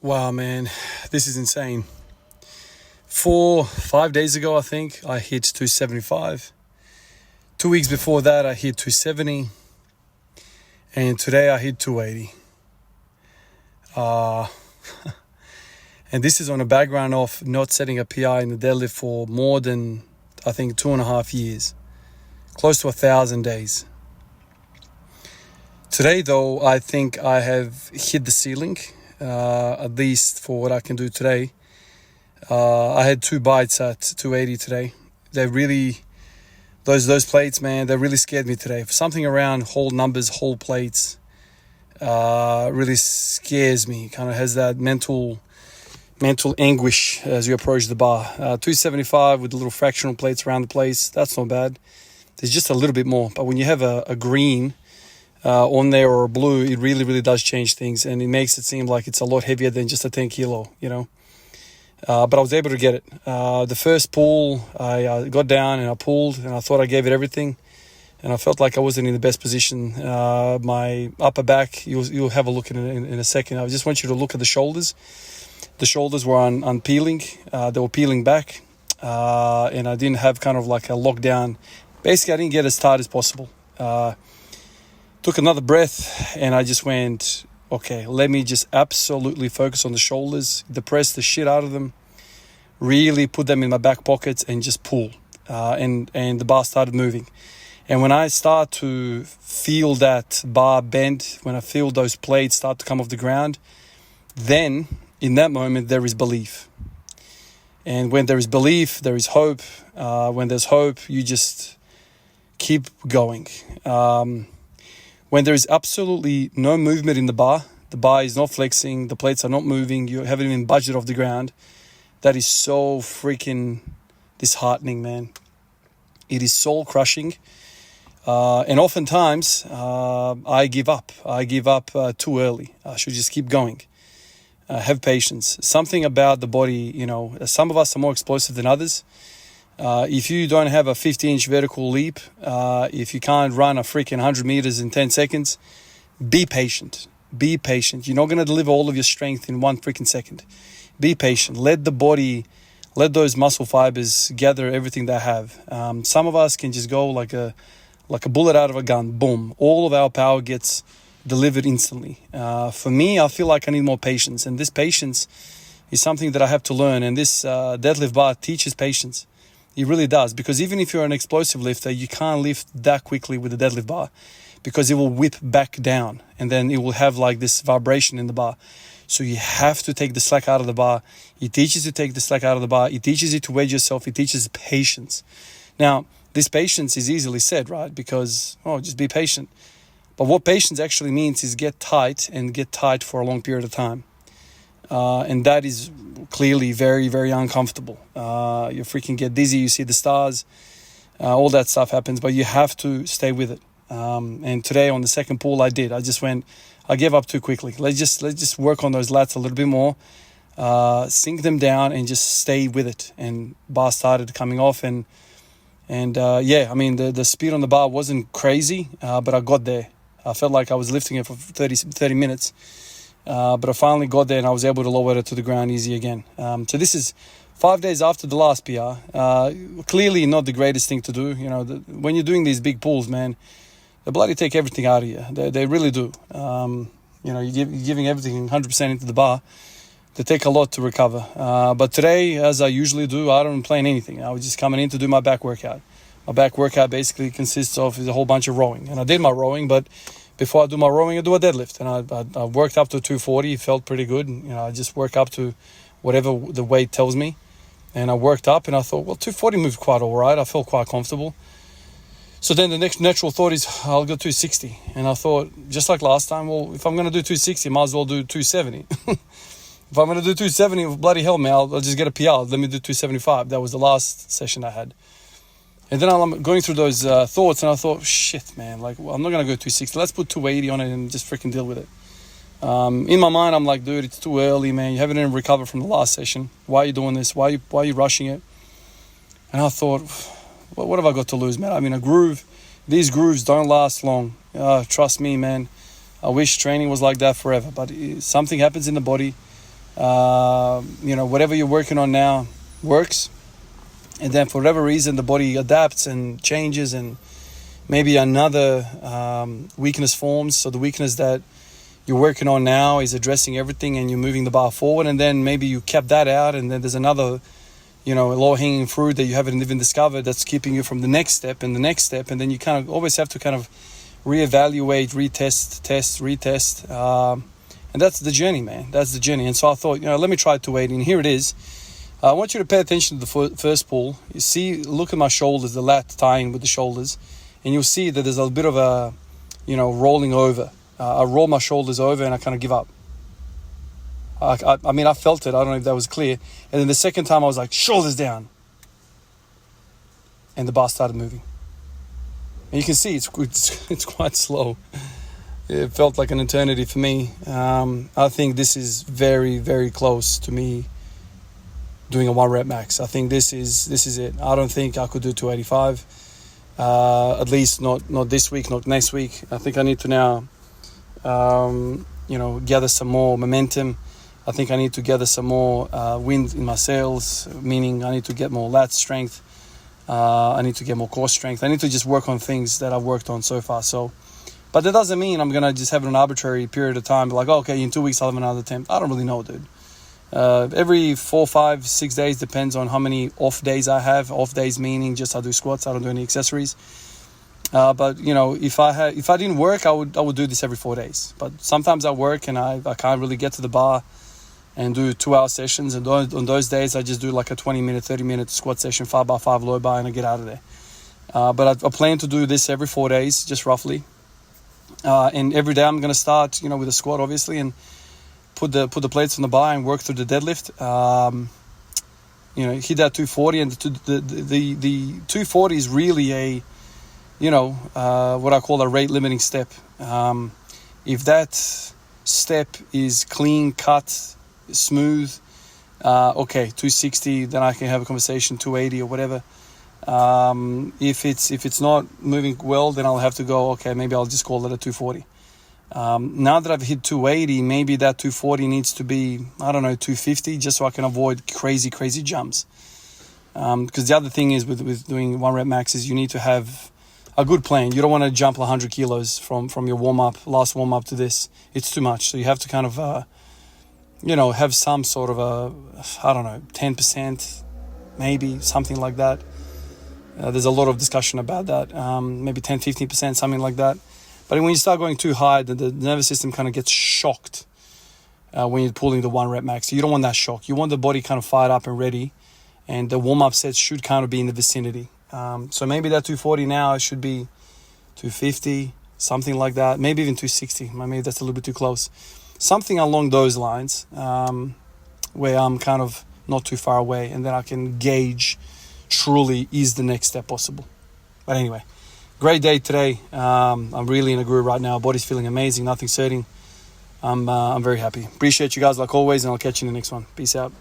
Wow, man, this is insane. 5 days ago, I think, I hit 275. 2 weeks before that, I hit 270. And today I hit 280. And this is on a background of not setting a PI in the deadlift for more than, I think, 2.5 years. Close to 1,000 days. Today, though, I think I have hit the ceiling, at least for what I can do today. I had 2 bites at 280 today. They really, those plates, man, they really scared me today. Something around whole numbers, whole plates, really scares me. Kind of has that mental anguish as you approach the bar. 275 with the little fractional plates around the place, that's not bad. There's just a little bit more. But when you have a green on there or a blue, it really does change things, and it makes it seem like it's a lot heavier than just a 10 kilo, you know. But I was able to get it. The first pull, I got down and I pulled, and I thought I gave it everything, and I felt like I wasn't in the best position. My upper back, you'll have a look at it in a second. I just want you to look at the shoulders. The shoulders were unpeeling. They were peeling back, and I didn't have kind of like a lockdown. Basically, I didn't get as tight as possible. Took another breath, and I just went, okay, let me just absolutely focus on the shoulders, depress the shit out of them, really put them in my back pockets and just pull. And the bar started moving. And when I start to feel that bar bend, when I feel those plates start to come off the ground, then in that moment there is belief. And when there is belief, there is hope. When there's hope, you just keep going. When there is absolutely no movement in the bar is not flexing, the plates are not moving, you haven't even budged off the ground, that is so freaking disheartening, man. It is soul crushing. And oftentimes, I give up. I give up too early. I should just keep going. Have patience. Something about the body, you know, some of us are more explosive than others. If you don't have a 50-inch vertical leap, if you can't run a freaking 100 meters in 10 seconds, be patient. Be patient. You're not going to deliver all of your strength in 1 freaking second. Be patient. Let the body, let those muscle fibers gather everything they have. Some of us can just go like a bullet out of a gun. Boom. All of our power gets delivered instantly. For me, I feel like I need more patience. And this patience is something that I have to learn. And this deadlift bar teaches patience. It really does, because even if you're an explosive lifter, you can't lift that quickly with the deadlift bar, because it will whip back down and then it will have like this vibration in the bar. So you have to take the slack out of the bar. It teaches you to take the slack out of the bar. It teaches you to wedge yourself. It teaches patience. Now, this patience is easily said, right? Because, just be patient. But what patience actually means is get tight for a long period of time. And that is clearly very, very uncomfortable. You freaking get dizzy, you see the stars, all that stuff happens, but you have to stay with it. And today on the second pull, I did. I gave up too quickly. Let's just work on those lats a little bit more, sink them down and just stay with it. And bar started coming off, and the speed on the bar wasn't crazy, but I got there. I felt like I was lifting it for 30 minutes. But I finally got there and I was able to lower it to the ground easy again. So this is 5 days after the last PR. Clearly not the greatest thing to do. You know, when you're doing these big pulls, man, they bloody take everything out of you. They really do. You're giving everything 100% into the bar. They take a lot to recover. But today, as I usually do, I don't plan anything. I was just coming in to do my back workout. My back workout basically consists of a whole bunch of rowing. And I did my rowing, but before I do my rowing, I do a deadlift. And I worked up to 240. It felt pretty good. You know, I just work up to whatever the weight tells me. And I worked up and I thought, well, 240 moved quite all right. I felt quite comfortable. So then the next natural thought is, I'll go 260. And I thought, just like last time, well, if I'm going to do 260, I might as well do 270. If I'm going to do 270, bloody hell, man, I'll just get a PR. Let me do 275. That was the last session I had. And then I'm going through those thoughts, and I thought, shit, man, like, well, I'm not going to go 260. Let's put 280 on it and just freaking deal with it. In my mind, I'm like, dude, it's too early, man. You haven't even recovered from the last session. Why are you doing this? Why are you rushing it? And I thought, what have I got to lose, man? I mean, these grooves don't last long. Trust me, man. I wish training was like that forever. But something happens in the body. Whatever you're working on now works. And then for whatever reason, the body adapts and changes, and maybe another weakness forms. So the weakness that you're working on now is addressing everything, and you're moving the bar forward. And then maybe you kept that out, and then there's another, low-hanging fruit that you haven't even discovered that's keeping you from the next step and the next step. And then you kind of always have to kind of reevaluate, retest. And that's the journey, man. That's the journey. And so I thought, let me try 280. And here it is. I want you to pay attention to the first pull. You see, look at my shoulders, the lat tying with the shoulders. And you'll see that there's a bit of a, rolling over. I roll my shoulders over and I kind of give up. I felt it. I don't know if that was clear. And then the second time I was like, shoulders down. And the bar started moving. And you can see it's quite slow. It felt like an eternity for me. I think this is very, very close to me doing a 1 rep max. I think this is it. I don't think I could do 285. At least not this week, not next week. I think I need to now, gather some more momentum. I think I need to gather some more wind in my sails, meaning I need to get more lat strength. I need to get more core strength. I need to just work on things that I've worked on so far. But that doesn't mean I'm going to just have an arbitrary period of time. Be like, okay, in 2 weeks I'll have another attempt. I don't really know, dude. Every 4, 5, 6 days depends on how many off days I have. Off days meaning just I do squats, I don't do any accessories. But if I didn't work, I would do this every 4 days. But sometimes I work and I can't really get to the bar and do 2-hour sessions. And on those days, I just do like a 20-minute, 30-minute squat session, 5x5 low bar, and I get out of there. But I plan to do this every 4 days, just roughly. And every day I'm going to start, with a squat, obviously, and put the plates on the bar and work through the deadlift. Hit that 240, and the 240 is really a, what I call a rate limiting step. If that step is clean cut, smooth, okay, 260, then I can have a conversation, 280 or whatever. If it's not moving well, then I'll have to go, okay, maybe I'll just call it a 240. Now that I've hit 280, maybe that 240 needs to be, 250, just so I can avoid crazy jumps. Because the other thing is with doing 1 rep max is you need to have a good plan. You don't want to jump 100 kilos from your last warm up to this. It's too much. So you have to kind of, have some sort of 10%, maybe something like that. There's a lot of discussion about that. Maybe 10, 15%, something like that. But when you start going too high, the nervous system kind of gets shocked when you're pulling the 1 rep max. So you don't want that shock. You want the body kind of fired up and ready. And the warm-up sets should kind of be in the vicinity. So maybe that 240 now should be 250, something like that. Maybe even 260. Maybe that's a little bit too close. Something along those lines where I'm kind of not too far away. And then I can gauge truly is the next step possible. But anyway, great day today. I'm really in a groove right now. Body's feeling amazing. Nothing's hurting. I'm very happy. Appreciate you guys like always, and I'll catch you in the next one. Peace out.